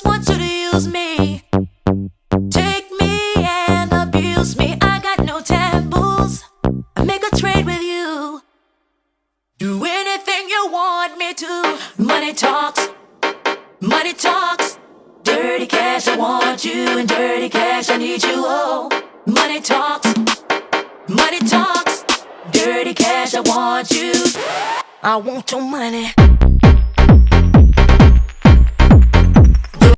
want you to use me, take me and abuse me. I got no taboos. I make a trade with you. Do anything you want me to. Money talks, money talks. Dirty cash, I want you, and dirty cash, I need you. Oh, money talks, money talks. Dirty cash, I want you. I want your money.